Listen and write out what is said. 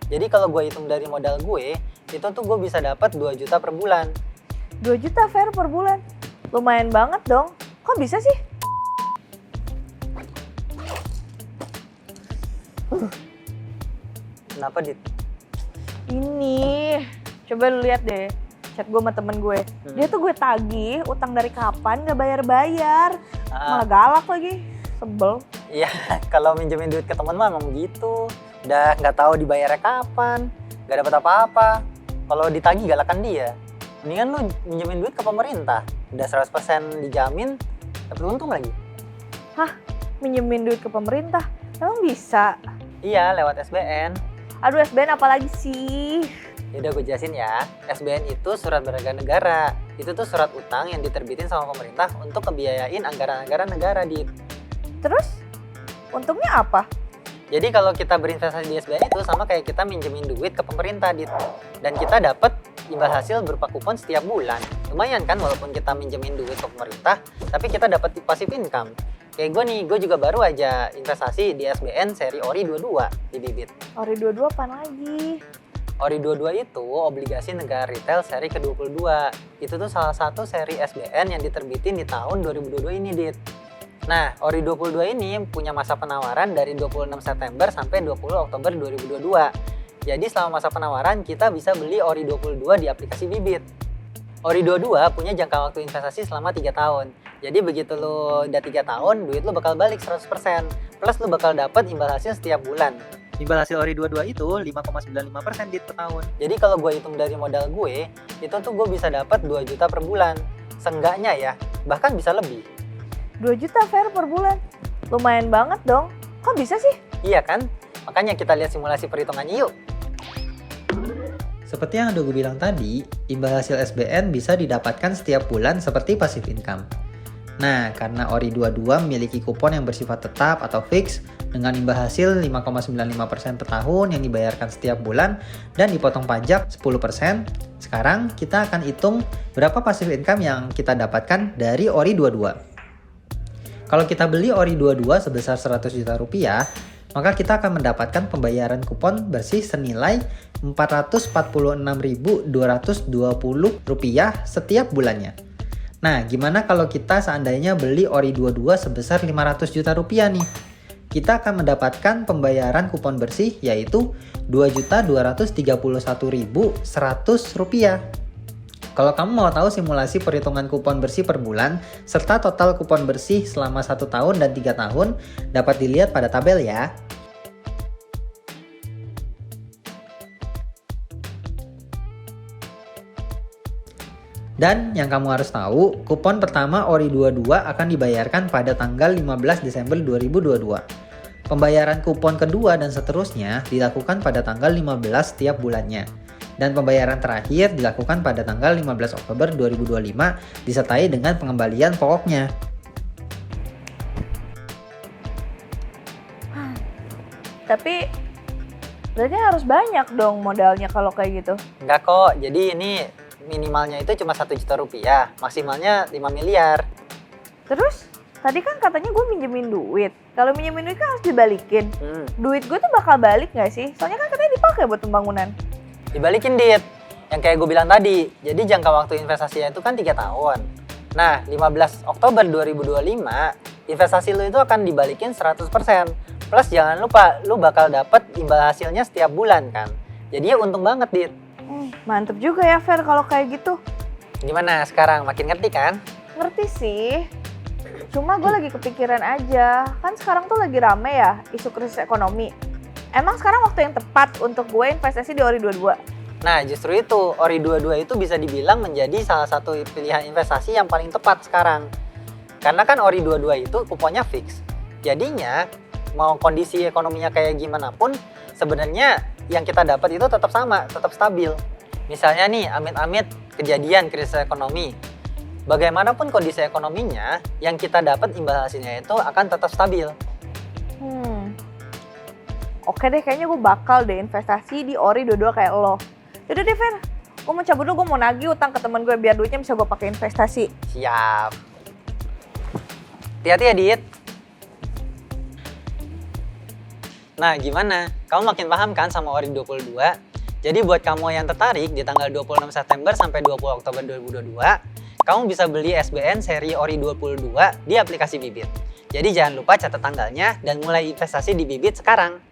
Jadi kalau gue hitung dari modal gue, itu tuh gue bisa dapat 2 juta per bulan. 2 juta Fer per bulan? Lumayan banget dong. Kok bisa sih? Kenapa, Dit? Ini, coba lu lihat deh chat gue sama temen gue. Dia tuh gue tagih utang dari kapan gak bayar-bayar. Malah galak lagi, sebel. Iya, kalau minjemin duit ke temen mah emang gitu. Udah nggak tahu dibayarnya kapan, nggak dapat apa-apa. Kalau ditagih galakan dia. Mendingan lu minjemin duit ke pemerintah. Udah 100% dijamin, dapat untung lagi. Hah? Minjemin duit ke pemerintah? Emang bisa? Iya, lewat SBN. Aduh, SBN apalagi sih? Yaudah gue jelasin ya. SBN itu surat berharga negara. Itu tuh surat utang yang diterbitin sama pemerintah untuk ngebiayain anggaran-anggaran negara, Dit. Terus? Untungnya apa? Jadi kalau kita berinvestasi di SBN itu sama kayak kita minjemin duit ke pemerintah, Dit. Dan kita dapat imbal hasil berupa kupon setiap bulan. Lumayan kan walaupun kita minjemin duit ke pemerintah, tapi kita dapat passive income. Kayak gue nih, gue juga baru aja investasi di SBN seri ORI 22 di Bibit. ORI 22 apaan lagi? ORI 22 itu obligasi negara retail seri ke-22. Itu tuh salah satu seri SBN yang diterbitin di tahun 2022 ini, Dit. Nah, ORI 22 ini punya masa penawaran dari 26 September sampai 20 Oktober 2022. Jadi selama masa penawaran kita bisa beli ORI 22 di aplikasi Bibit. ORI 22 punya jangka waktu investasi selama 3 tahun. Jadi begitu lu udah 3 tahun, duit lu bakal balik 100%. Plus lu bakal dapat imbal hasil setiap bulan. Imbal hasil ORI 22 itu 5,95% per tahun. Jadi kalau gue hitung dari modal gue, itu tuh gue bisa dapat 2 juta per bulan. Seenggaknya ya, bahkan bisa lebih. 2 juta Fer per bulan? Lumayan banget dong. Kok bisa sih? Iya kan? Makanya kita lihat simulasi perhitungannya yuk. Seperti yang udah gue bilang tadi, imbal hasil SBN bisa didapatkan setiap bulan seperti passive income. Nah, karena ORI 22 memiliki kupon yang bersifat tetap atau fix dengan imbal hasil 5,95% per tahun yang dibayarkan setiap bulan dan dipotong pajak 10%, sekarang kita akan hitung berapa passive income yang kita dapatkan dari ORI 22. Kalau kita beli ORI 22 sebesar 100 juta rupiah, maka kita akan mendapatkan pembayaran kupon bersih senilai Rp446.220 setiap bulannya. Nah, gimana kalau kita seandainya beli ORI 22 sebesar 500 juta rupiah nih? Kita akan mendapatkan pembayaran kupon bersih yaitu Rp2.231.100. Kalau kamu mau tahu simulasi perhitungan kupon bersih per bulan, serta total kupon bersih selama 1 tahun dan 3 tahun, dapat dilihat pada tabel ya. Dan yang kamu harus tahu, kupon pertama ORI 22 akan dibayarkan pada tanggal 15 Desember 2022. Pembayaran kupon kedua dan seterusnya dilakukan pada tanggal 15 setiap bulannya. Dan pembayaran terakhir dilakukan pada tanggal 15 Oktober 2025 disertai dengan pengembalian pokoknya. Tapi berarti harus banyak dong modalnya kalau kayak gitu. Enggak kok, jadi ini minimalnya itu cuma 1 juta rupiah, maksimalnya 5 miliar. Terus tadi kan katanya gue minjemin duit. Kalau minjemin duit kan harus dibalikin. Duit gue tuh bakal balik gak sih? Soalnya kan katanya dipakai buat pembangunan. Dibalikin, Dit. Yang kayak gue bilang tadi, jadi jangka waktu investasinya itu kan 3 tahun. Nah, 15 Oktober 2025, investasi lu itu akan dibalikin 100%. Plus jangan lupa, lu bakal dapet imbal hasilnya setiap bulan kan. Jadi ya untung banget, Dit. Mantep juga ya Fer kalau kayak gitu. Gimana sekarang, makin ngerti kan? Ngerti sih. Cuma gue lagi kepikiran aja, kan sekarang tuh lagi rame ya isu krisis ekonomi. Emang sekarang waktu yang tepat untuk gue investasi di ORI 22? Nah, justru itu, ORI 22 itu bisa dibilang menjadi salah satu pilihan investasi yang paling tepat sekarang. Karena kan ORI 22 itu kuponnya fix. Jadinya, mau kondisi ekonominya kayak gimana pun, sebenarnya yang kita dapat itu tetap sama, tetap stabil. Misalnya nih, amit-amit kejadian krisis ekonomi. Bagaimanapun kondisi ekonominya, yang kita dapat imbal hasilnya itu akan tetap stabil. Oke deh, kayaknya gue bakal deh investasi di ORI 22 kayak lo. Yaudah deh Fer, gue mau cabut dulu, gue mau nagih utang ke temen gue biar duitnya bisa gue pakai investasi. Siap. Hati-hati ya, Dit. Nah, gimana? Kamu makin paham kan sama Ori 22? Jadi buat kamu yang tertarik di tanggal 26 September sampai 20 Oktober 2022, kamu bisa beli SBN seri Ori 22 di aplikasi Bibit. Jadi jangan lupa catat tanggalnya dan mulai investasi di Bibit sekarang.